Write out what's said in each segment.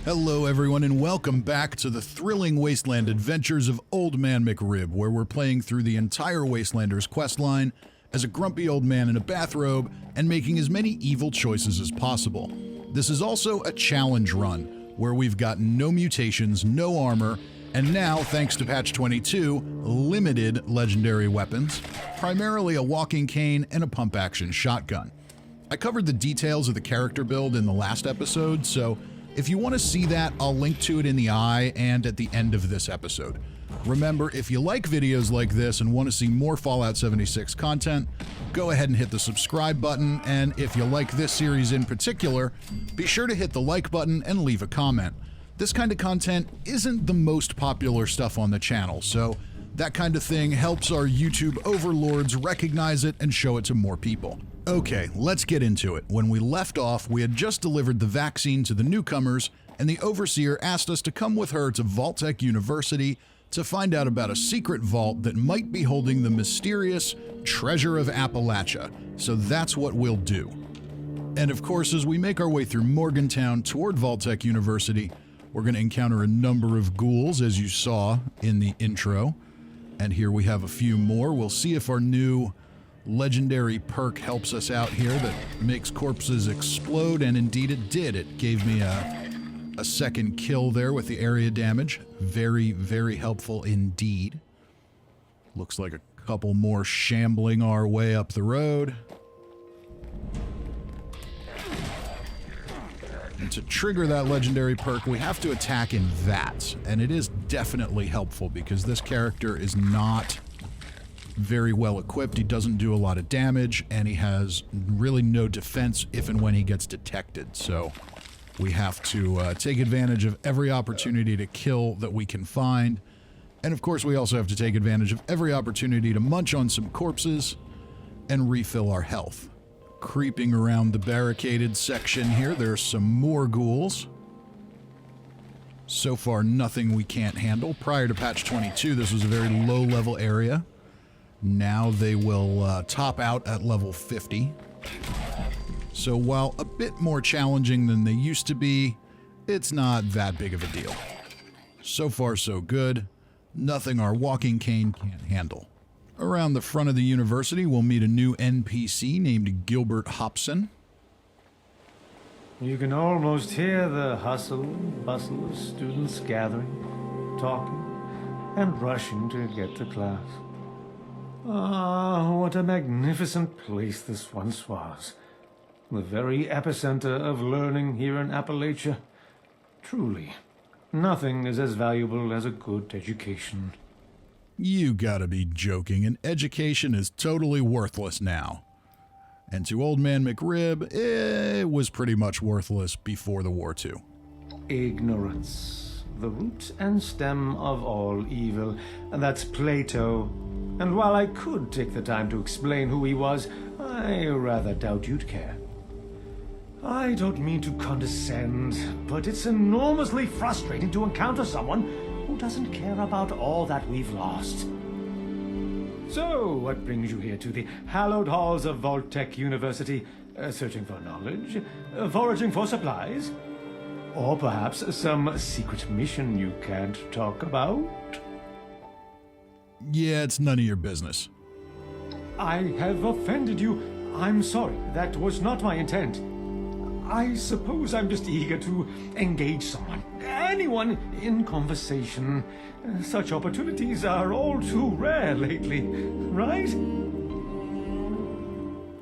Hello everyone and welcome back to the thrilling Wasteland adventures of Old Man McRib, where we're playing through the entire Wastelanders questline as a grumpy old man in a bathrobe and making as many evil choices as possible. This is also a challenge run, where we've got no mutations, no armor, and now, thanks to patch 22, limited legendary weapons, primarily a walking cane and a pump-action shotgun. I covered the details of the character build in the last episode, so if you want to see that, I'll link to it in the eye and at the end of this episode. Remember, if you like videos like this and want to see more Fallout 76 content, go ahead and hit the subscribe button, and if you like this series in particular, be sure to hit the like button and leave a comment. This kind of content isn't the most popular stuff on the channel, so that kind of thing helps our YouTube overlords recognize it and show it to more people. Okay, let's get into it. When we left off, we had just delivered the vaccine to the newcomers, and the Overseer asked us to come with her to Vault Tec University to find out about a secret vault that might be holding the mysterious Treasure of Appalachia. So that's what we'll do. And of course, as we make our way through Morgantown toward Vault Tec University, we're going to encounter a number of ghouls, as you saw in the intro. And here we have a few more. We'll see if our new legendary perk helps us out here that makes corpses explode, and indeed it did. It gave me a second kill there with the area damage. Very, very helpful indeed. Looks like a couple more shambling our way up the road. And to trigger that legendary perk, we have to attack in VATS, and it is definitely helpful because this character is not very well equipped. He doesn't do a lot of damage, and he has really no defense if and when he gets detected. So we have to take advantage of every opportunity to kill that we can find. And of course, we also have to take advantage of every opportunity to munch on some corpses and refill our health. Creeping around the barricaded section here, there's some more ghouls. So far, nothing we can't handle. Prior to patch 22, this was a very low-level area. Now they will top out at level 50. So while a bit more challenging than they used to be, it's not that big of a deal. So far, so good. Nothing our walking cane can't handle. Around the front of the university, we'll meet a new NPC named Gilbert Hopson. You can almost hear the hustle and bustle of students gathering, talking, and rushing to get to class. Ah, what a magnificent place this once was. The very epicenter of learning here in Appalachia. Truly, nothing is as valuable as a good education. You gotta be joking. An education is totally worthless now. And to Old Man McRib, it was pretty much worthless before the war too. Ignorance, the root and stem of all evil, and that's Plato. And while I could take the time to explain who he was, I rather doubt you'd care. I don't mean to condescend, but it's enormously frustrating to encounter someone who doesn't care about all that we've lost. So, what brings you here to the hallowed halls of Vault Tec University? Searching for knowledge? Foraging for supplies? Or perhaps some secret mission you can't talk about? Yeah, it's none of your business. I have offended you. I'm sorry. That was not my intent. I suppose I'm just eager to engage someone, anyone, in conversation. Such opportunities are all too rare lately, right?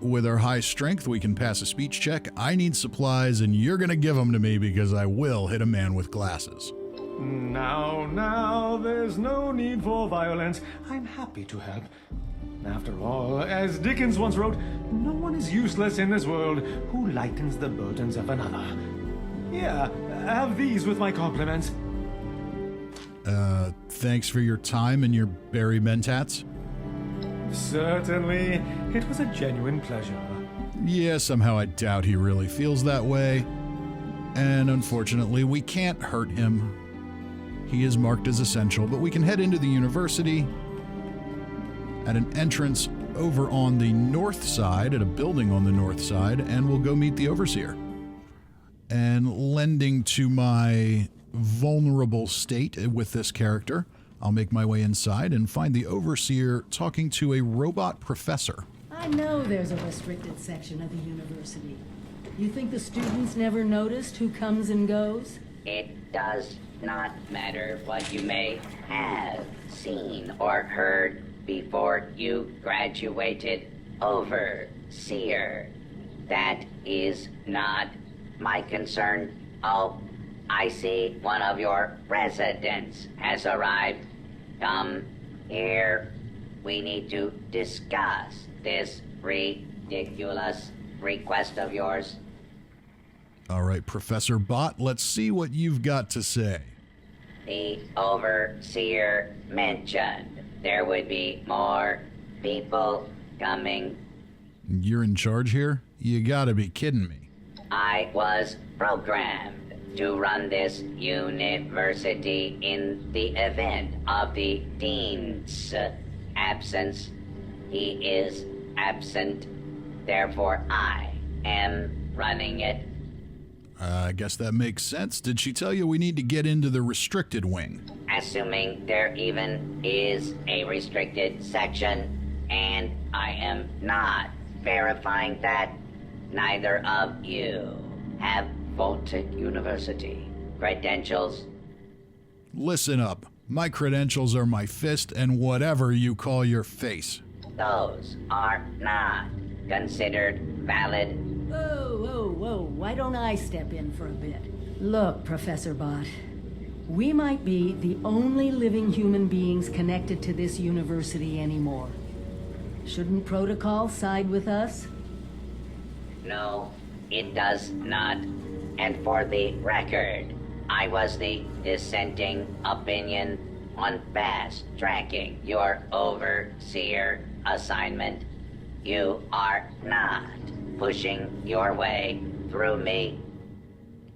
With our high strength, we can pass a speech check. I need supplies, and you're gonna give them to me because I will hit a man with glasses. Now, there's no need for violence. I'm happy to help. After all, as Dickens once wrote, no one is useless in this world who lightens the burdens of another. Here, have these with my compliments. Thanks for your time and your berry mentats. Certainly. It was a genuine pleasure. Yeah, somehow I doubt he really feels that way. And unfortunately, we can't hurt him. He is marked as essential, but we can head into the university at an entrance over on the north side, at a building on the north side, and we'll go meet the Overseer. And lending to my vulnerable state with this character, I'll make my way inside and find the Overseer talking to a robot professor. I know there's a restricted section of the university. You think the students never noticed who comes and goes? It does not matter what you may have seen or heard before you graduated, Overseer. That is not my concern. Oh, I see one of your residents has arrived. Come here. We need to discuss this ridiculous request of yours. All right, Professor Bot, let's see what you've got to say. The Overseer mentioned there would be more people coming. You're in charge here? You gotta be kidding me. I was programmed to run this university in the event of the Dean's absence. He is absent, therefore I am running it. I guess that makes sense. Did she tell you we need to get into the restricted wing? Assuming there even is a restricted section, and I am not verifying that, neither of you have Vault Tec University credentials. Listen up. My credentials are my fist and whatever you call your face. Those are not considered valid. Whoa, why don't I step in for a bit? Look, Professor Bot, we might be the only living human beings connected to this university anymore. Shouldn't protocol side with us? No, it does not. And for the record, I was the dissenting opinion on fast-tracking your Overseer assignment. You are not pushing your way through me.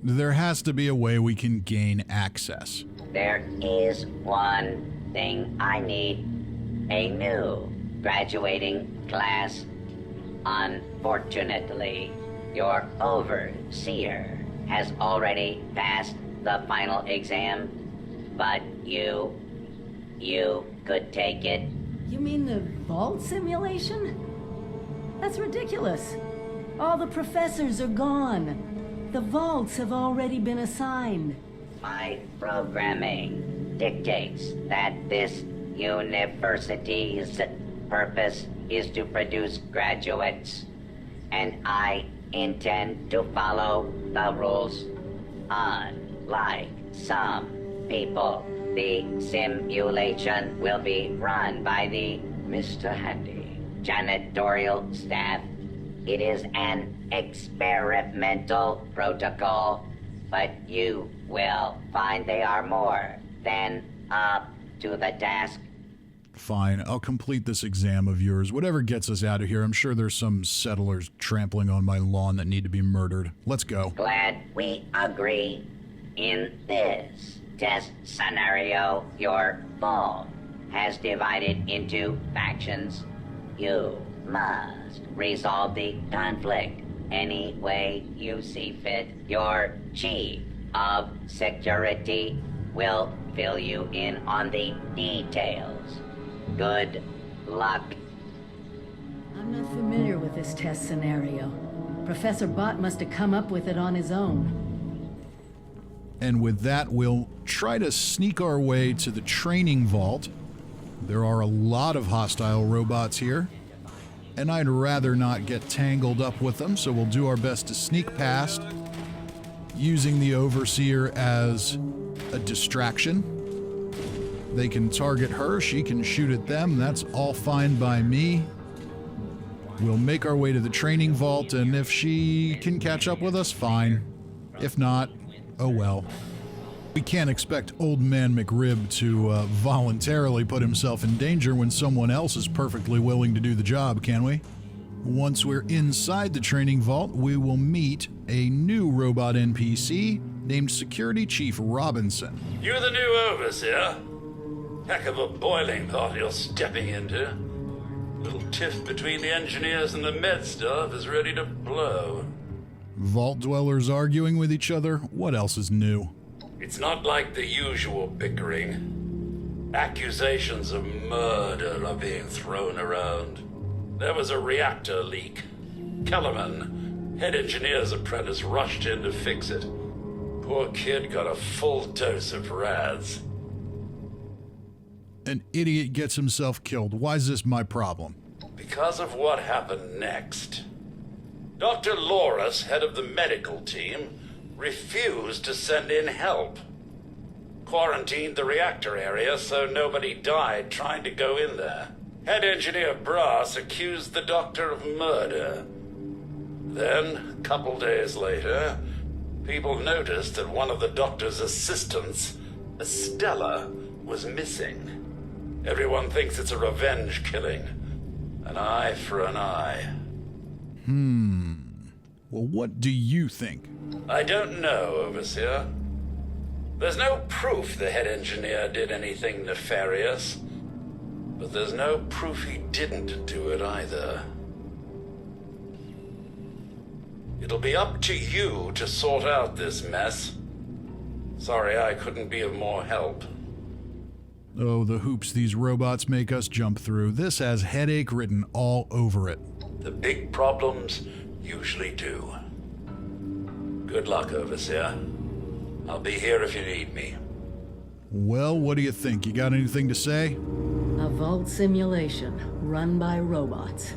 There has to be a way we can gain access. There is one thing I need. A new graduating class. Unfortunately, your Overseer has already passed the final exam, but you could take it. You mean the vault simulation? That's ridiculous. All the professors are gone. The vaults have already been assigned. My programming dictates that this university's purpose is to produce graduates, and I intend to follow the rules. Unlike some people, the simulation will be run by the Mr. Handy janitorial staff. It is an experimental protocol, but you will find they are more than up to the task. Fine, I'll complete this exam of yours. Whatever gets us out of here. I'm sure there's some settlers trampling on my lawn that need to be murdered. Let's go. Glad we agree. In this test scenario, your phone has divided into factions. You must resolve the conflict any way you see fit. Your chief of security will fill you in on the details. Good luck. I'm not familiar with this test scenario. Professor Bot must have come up with it on his own. And with that, we'll try to sneak our way to the training vault. There are a lot of hostile robots here, and I'd rather not get tangled up with them, so we'll do our best to sneak past, using the Overseer as a distraction. They can target her, she can shoot at them, that's all fine by me. We'll make our way to the training vault, and if she can catch up with us, fine. If not, oh well. We can't expect Old Man McRib to voluntarily put himself in danger when someone else is perfectly willing to do the job, can we? Once we're inside the training vault, we will meet a new robot NPC named Security Chief Robinson. You're the new Overseer? Heck of a boiling pot you're stepping into. Little tiff between the engineers and the med staff is ready to blow. Vault dwellers arguing with each other? What else is new? It's not like the usual bickering. Accusations of murder are being thrown around. There was a reactor leak. Kellerman, head engineer's apprentice, rushed in to fix it. Poor kid got a full dose of rads. An idiot gets himself killed. Why is this my problem? Because of what happened next. Dr. Loris, head of the medical team, refused to send in help. Quarantined the reactor area so nobody died trying to go in there. Head engineer Brass accused the doctor of murder. Then, a couple days later, people noticed that one of the doctor's assistants, Estella, was missing. Everyone thinks it's a revenge killing. An eye for an eye. Well, what do you think? I don't know, Overseer. There's no proof the head engineer did anything nefarious, but there's no proof he didn't do it either. It'll be up to you to sort out this mess. Sorry I couldn't be of more help. Oh, the hoops these robots make us jump through. This has headache written all over it. The big problems usually do. Good luck, Overseer. I'll be here if you need me. Well, what do you think? You got anything to say? A vault simulation run by robots.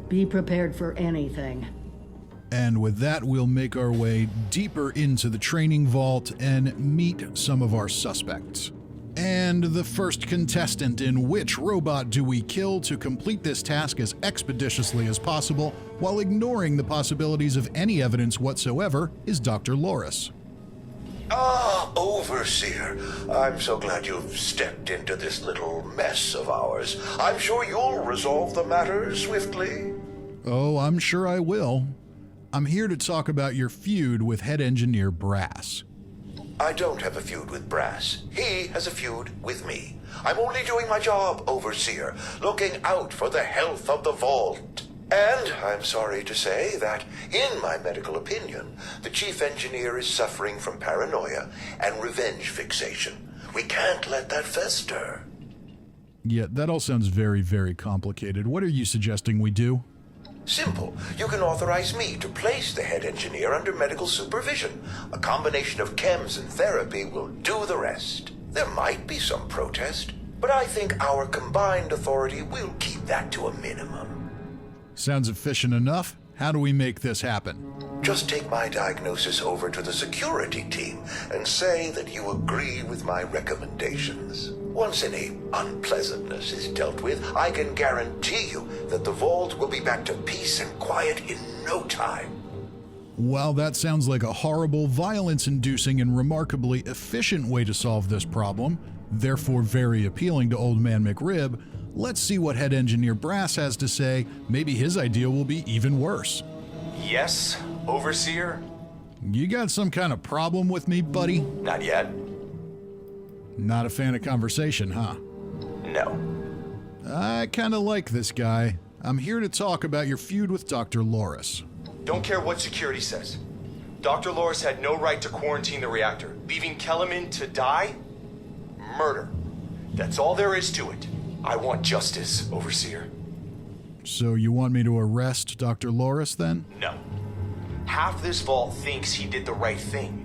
Be prepared for anything. And with that, we'll make our way deeper into the training vault and meet some of our suspects. And the first contestant in Which Robot Do We Kill to complete this task as expeditiously as possible while ignoring the possibilities of any evidence whatsoever is Dr. Loris. Overseer, I'm so glad you've stepped into this little mess of ours. I'm sure you'll resolve the matter swiftly. Oh, I'm sure I will. I'm here to talk about your feud with head engineer Brass. I don't have a feud with Brass. He has a feud with me. I'm only doing my job, Overseer, looking out for the health of the Vault. And I'm sorry to say that, in my medical opinion, the chief engineer is suffering from paranoia and revenge fixation. We can't let that fester. Yeah, that all sounds very, very complicated. What are you suggesting we do? Simple. You can authorize me to place the head engineer under medical supervision. A combination of chems and therapy will do the rest. There might be some protest, but I think our combined authority will keep that to a minimum. Sounds efficient enough. How do we make this happen? Just take my diagnosis over to the security team and say that you agree with my recommendations. Once any unpleasantness is dealt with, I can guarantee you that the Vault will be back to peace and quiet in no time. While that sounds like a horrible, violence-inducing, and remarkably efficient way to solve this problem, therefore very appealing to Old Man McRib, let's see what head engineer Brass has to say. Maybe his idea will be even worse. Yes, Overseer? You got some kind of problem with me, buddy? Not yet. Not a fan of conversation, huh? No. I kinda like this guy. I'm here to talk about your feud with Dr. Loris. Don't care what security says. Dr. Loris had no right to quarantine the reactor. Leaving Kellerman to die? Murder. That's all there is to it. I want justice, Overseer. So you want me to arrest Dr. Loris, then? No. Half this vault thinks he did the right thing.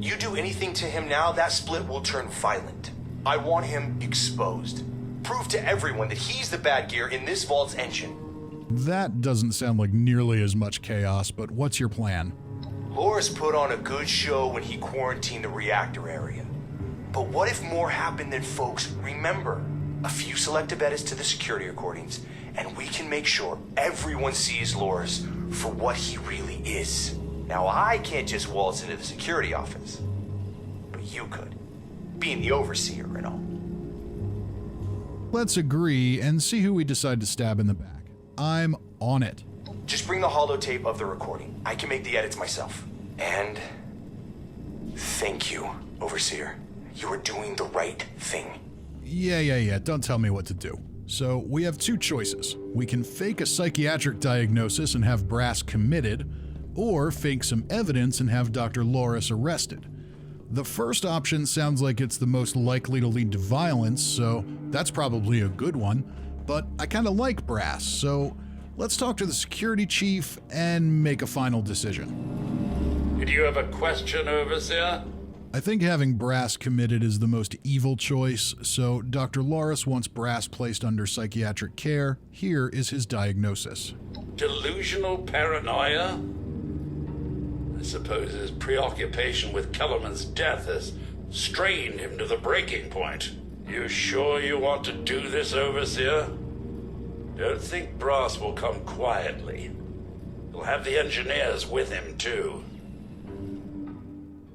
You do anything to him now, that split will turn violent. I want him exposed. Prove to everyone that he's the bad gear in this vault's engine. That doesn't sound like nearly as much chaos, but what's your plan? Loris put on a good show when he quarantined the reactor area. But what if more happened than folks remember? A few selective edits to the security recordings, and we can make sure everyone sees Loris for what he really is. Now, I can't just waltz into the security office, but you could, being the overseer and all. Let's agree and see who we decide to stab in the back. I'm on it. Just bring the holotape of the recording. I can make the edits myself. And thank you, Overseer. You are doing the right thing. Yeah. Don't tell me what to do. So we have two choices. We can fake a psychiatric diagnosis and have Brass committed, or fake some evidence and have Dr. Loris arrested. The first option sounds like it's the most likely to lead to violence, so that's probably a good one, but I kind of like Brass, so let's talk to the security chief and make a final decision. Did you have a question, Overseer? I think having Brass committed is the most evil choice, so Dr. Loris wants Brass placed under psychiatric care. Here is his diagnosis. Delusional paranoia? I suppose his preoccupation with Kellerman's death has strained him to the breaking point. You sure you want to do this, Overseer? Don't think Brass will come quietly. He'll have the engineers with him, too.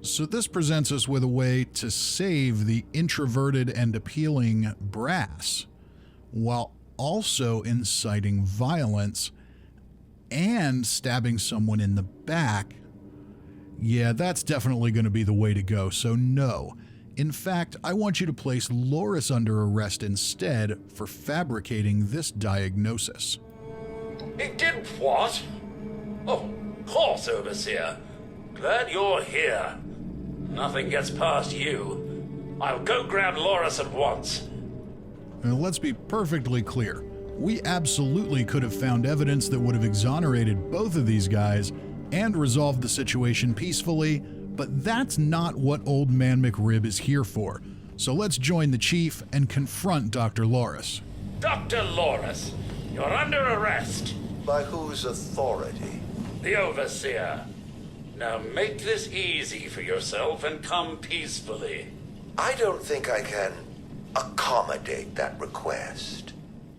So this presents us with a way to save the introverted and appealing Brass, while also inciting violence and stabbing someone in the back. Yeah, that's definitely going to be the way to go, so no. In fact, I want you to place Loris under arrest instead for fabricating this diagnosis. He did what? Oh, of course, Overseer. Glad you're here. Nothing gets past you. I'll go grab Loris at once. Now, let's be perfectly clear. We absolutely could have found evidence that would have exonerated both of these guys and resolved the situation peacefully, but that's not what Old Man McRib is here for. So let's join the chief and confront Dr. Loris. Dr. Loris, you're under arrest. By whose authority? The Overseer. Now make this easy for yourself and come peacefully. I don't think I can accommodate that request.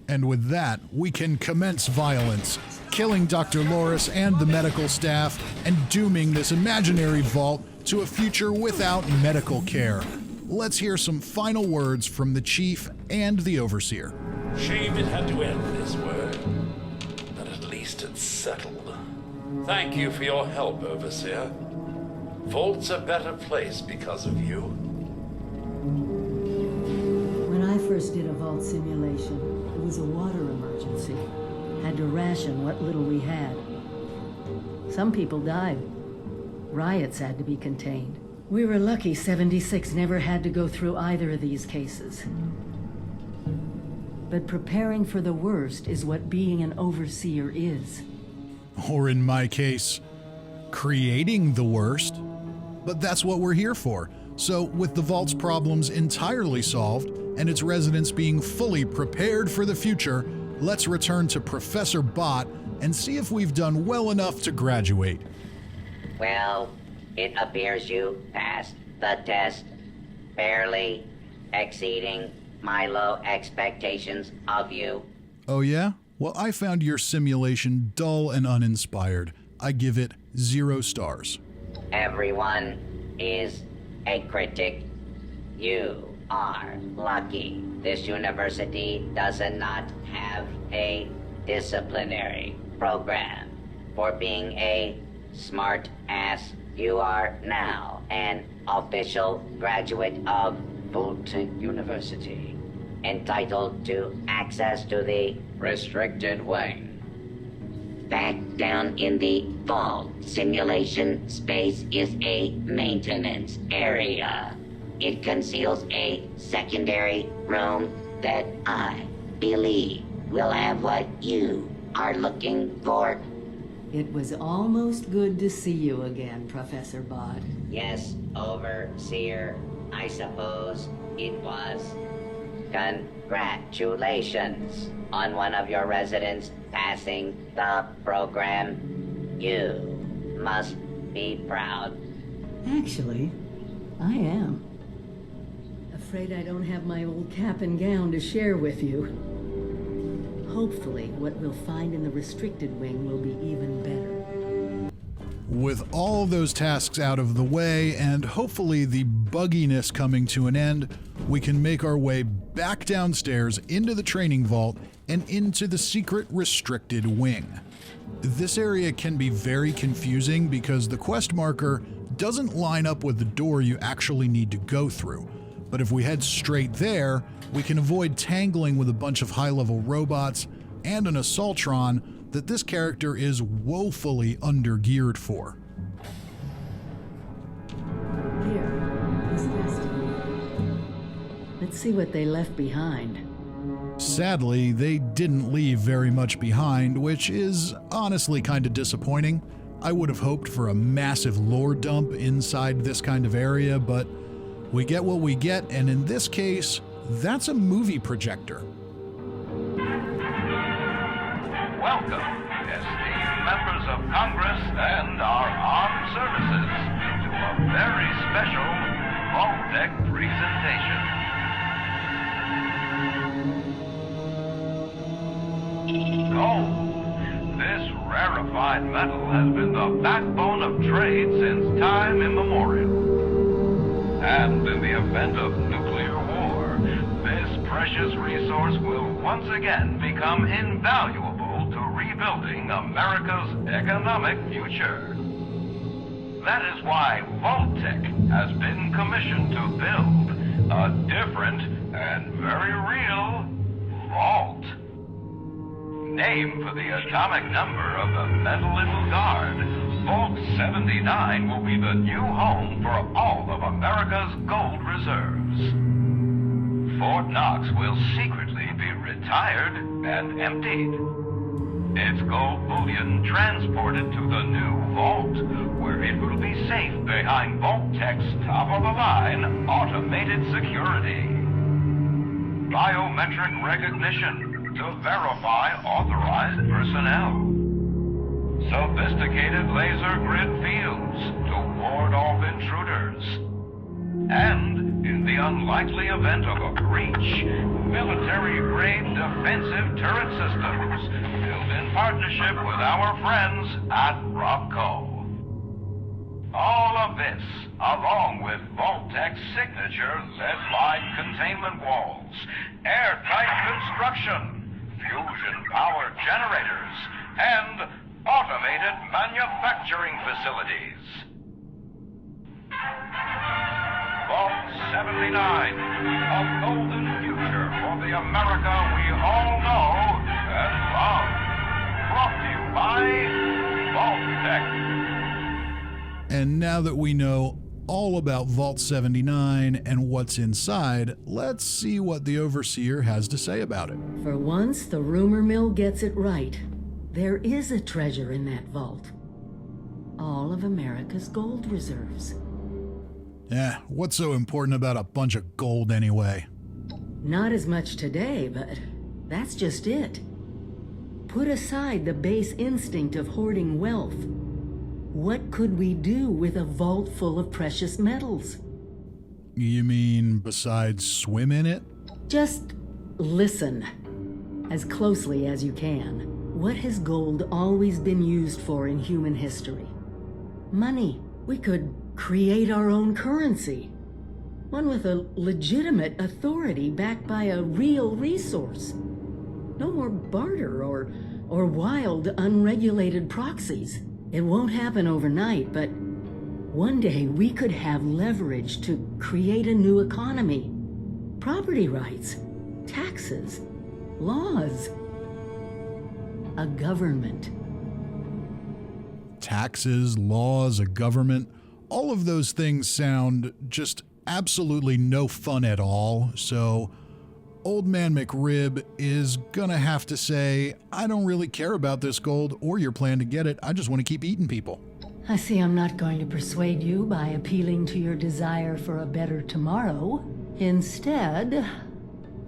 And with that, we can commence violence, killing Dr. Loris and the medical staff and dooming this imaginary vault to a future without medical care. Let's hear some final words from the chief and the overseer. Shame it had to end this way, but at least it's settled. Thank you for your help, Overseer. Vault's a better place because of you. When I first did a vault simulation, it was a water emergency. Had to ration what little we had. Some people died. Riots had to be contained. We were lucky 76 never had to go through either of these cases. But preparing for the worst is what being an overseer is. Or in my case, creating the worst. But that's what we're here for. So with the vault's problems entirely solved and its residents being fully prepared for the future, let's return to Professor Bott and see if we've done well enough to graduate. Well, it appears you passed the test, barely exceeding my low expectations of you. Oh yeah? Well, I found your simulation dull and uninspired. I give it 0 stars. Everyone is a critic. You are lucky. This university does not have a disciplinary program for being a smart ass. You are now an official graduate of Vault Tec University, entitled to access to the restricted wing. Back down in the vault, simulation space is a maintenance area. It conceals a secondary room that I believe will have what you are looking for. It was almost good to see you again, Professor Bott. Yes, Overseer, I suppose it was. Congratulations on one of your residents passing the program. You must be proud. Actually, I am. Afraid I don't have my old cap and gown to share with you. Hopefully, what we'll find in the restricted wing will be even better. With all those tasks out of the way and hopefully the bugginess coming to an end, we can make our way back downstairs into the training vault and into the secret restricted wing. This area can be very confusing because the quest marker doesn't line up with the door you actually need to go through. But if we head straight there, we can avoid tangling with a bunch of high-level robots and an assaultron that this character is woefully undergeared for. Here, this festival. Let's see what they left behind. Sadly, they didn't leave very much behind, which is honestly kind of disappointing. I would have hoped for a massive lore dump inside this kind of area, but we get what we get, and in this case, that's a movie projector. Welcome, esteemed members of Congress and our armed services, to a very special Vault Tec presentation. Gold. This rarefied metal has been the backbone of trade since time immemorial. And in the event of nuclear war, this precious resource will once again become invaluable to rebuilding America's economic future. That is why Vault Tec has been commissioned to build a different and very real vault. Named for the atomic number of the metal it will guard, Vault 79 will be the new home for all of America's gold reserves. Fort Knox will secretly be retired and emptied. Its gold bullion transported to the new vault, where it will be safe behind Vault Tech's top-of-the-line automated security. Biometric recognition to verify authorized personnel. Sophisticated laser grid fields to ward off intruders. And, in the unlikely event of a breach, military-grade defensive turret systems built in partnership with our friends at Robco. All of this, along with Vault Tech's signature lead-lined containment walls, airtight construction, fusion-powered generators, and automated manufacturing facilities. Vault 79, a golden future for the America we all know and love. Brought to you by Vault Tec. And now that we know all about Vault 79 and what's inside, let's see what the Overseer has to say about it. For once, the rumor mill gets it right. There is a treasure in that vault. All of America's gold reserves. What's so important about a bunch of gold anyway? Not as much today, but that's just it. Put aside the base instinct of hoarding wealth. What could we do with a vault full of precious metals? You mean besides swim in it? Just listen, as closely as you can. What has gold always been used for in human history? Money. We could create our own currency. One with a legitimate authority backed by a real resource. No more barter or wild, unregulated proxies. It won't happen overnight, but one day we could have leverage to create a new economy. Property rights, taxes, laws. A government. Taxes, laws, a government, all of those things sound just absolutely no fun at all, so Old Man McRib is gonna have to say, I don't really care about this gold or your plan to get it, I just want to keep eating people. I see I'm not going to persuade you by appealing to your desire for a better tomorrow. Instead,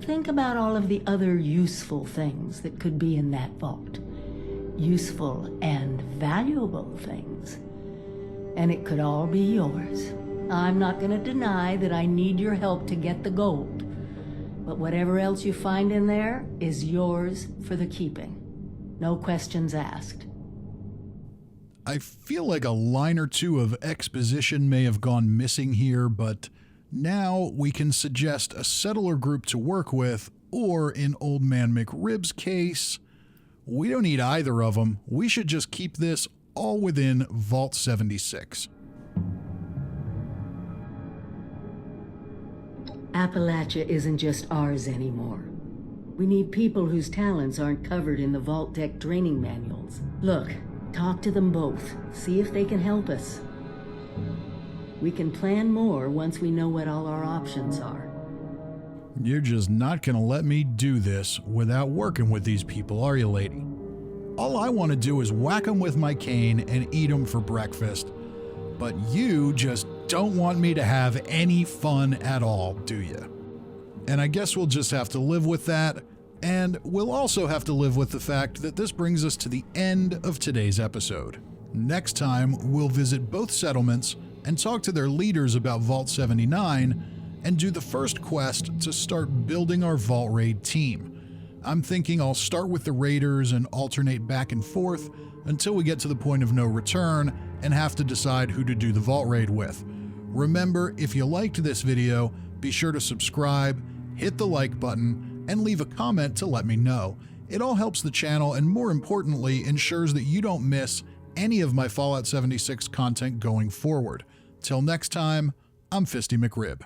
think about all of the other useful things that could be in that vault. Useful and valuable things. And it could all be yours. I'm not going to deny that I need your help to get the gold. But whatever else you find in there is yours for the keeping. No questions asked. I feel like a line or two of exposition may have gone missing here, but now we can suggest a settler group to work with, or in Old Man McRib's case, we don't need either of them. We should just keep this all within Vault 76. Appalachia isn't just ours anymore. We need people whose talents aren't covered in the Vault Tec training manuals. Look, talk to them both. See if they can help us. We can plan more once we know what all our options are. You're just not gonna let me do this without working with these people, are you, lady? All I want to do is whack them with my cane and eat them for breakfast. But you just don't want me to have any fun at all, do you? And I guess we'll just have to live with that. And we'll also have to live with the fact that this brings us to the end of today's episode. Next time, we'll visit both settlements and talk to their leaders about Vault 79 and do the first quest to start building our Vault Raid team. I'm thinking I'll start with the raiders and alternate back and forth until we get to the point of no return and have to decide who to do the Vault Raid with. Remember, if you liked this video, be sure to subscribe, hit the like button, and leave a comment to let me know. It all helps the channel and, more importantly, ensures that you don't miss any of my Fallout 76 content going forward. Till next time, I'm Fisty McRib.